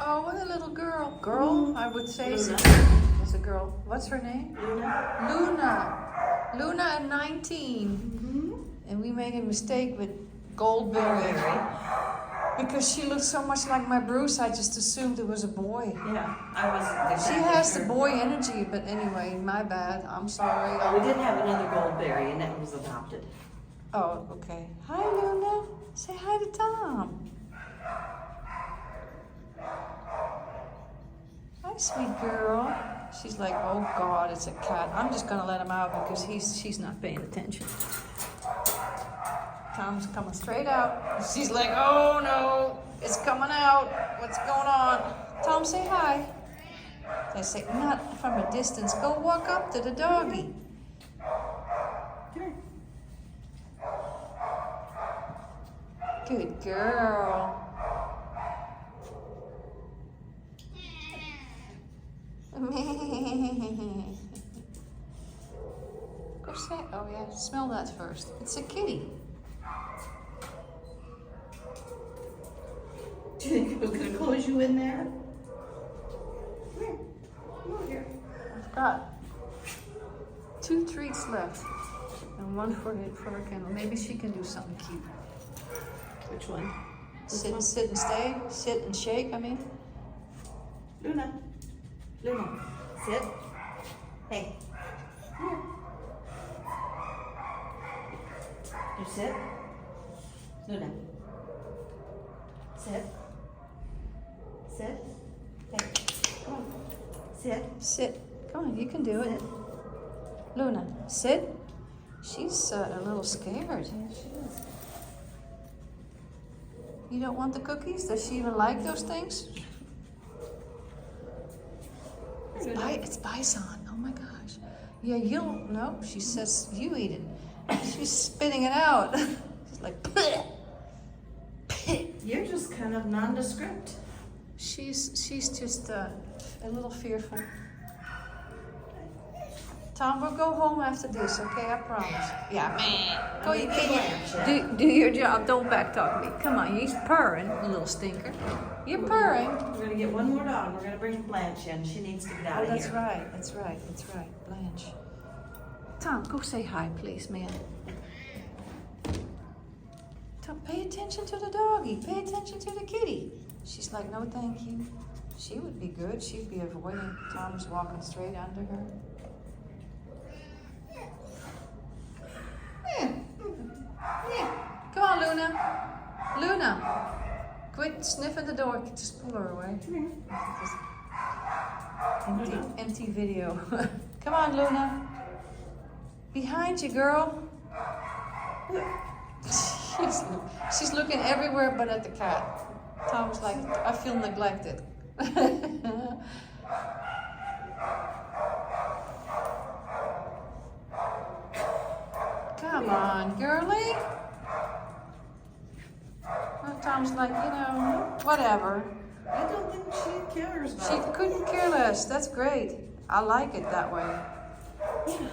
Oh, what a little girl. Girl, I would say. Luna. It's a girl. What's her name? Luna. Luna. Luna at 19. And we made a mistake with Goldberry. Because she looked so much like my Bruce, I just assumed it was a boy. Yeah, I was. She has the boy energy, but anyway, my bad. I'm sorry. We did have another Goldberry, and that was adopted. Oh, okay. Hi, Luna. Say hi to Tom. Hi, sweet girl. She's like, oh God, it's a cat. I'm just gonna let him out because she's not paying attention. Tom's coming straight out. She's like, oh no, it's coming out. What's going on? Tom, say hi. I say, not from a distance. Go walk up to the doggy. Come here. Good girl. Go say, oh yeah, smell that first. It's a kitty. Do you think it was going to close you in there? Come here. Come over here. I've got 2 treats left and 1 for her kennel. Maybe she can do something cute. Which one? Sit and stay. Sit and shake, I mean. Luna. Luna. Sit. Hey. Here. You sit. Luna. Sit. Sit. Hey. Come on. Sit. Sit. Come on, you can do it. Luna, sit. She's a little scared. Yeah, she is. You don't want the cookies? Does she even like those things? It's bison. Oh my gosh. Yeah, no, she says you eat it. She's spitting it out. She's like, bleh. You're just kind of nondescript. She's just a little fearful. Tom, we'll go home after this, okay? I promise. Yeah, man. Go, do your job. Don't backtalk me. Come on, you're purring, you little stinker. You're purring. We're going to get one more dog. We're going to bring Blanche in. She needs to get out of That's here. right. That's right. That's right. Blanche. Tom, go say hi, please, man. Tom, pay attention to the doggy. Pay attention to the kitty. She's like, no, thank you. She would be good. She'd be avoiding. Tom's walking straight under her. Yeah. Yeah. Come on, Luna. Luna. Quit sniffing the door. Just pull her away. Empty video. Come on, Luna. Behind you, girl. She's looking everywhere but at the cat. Tom's like, I feel neglected. Come on, girlie. Well, Tom's like, whatever. I don't think she cares about She couldn't care less. That's great. I like it that way. Yeah.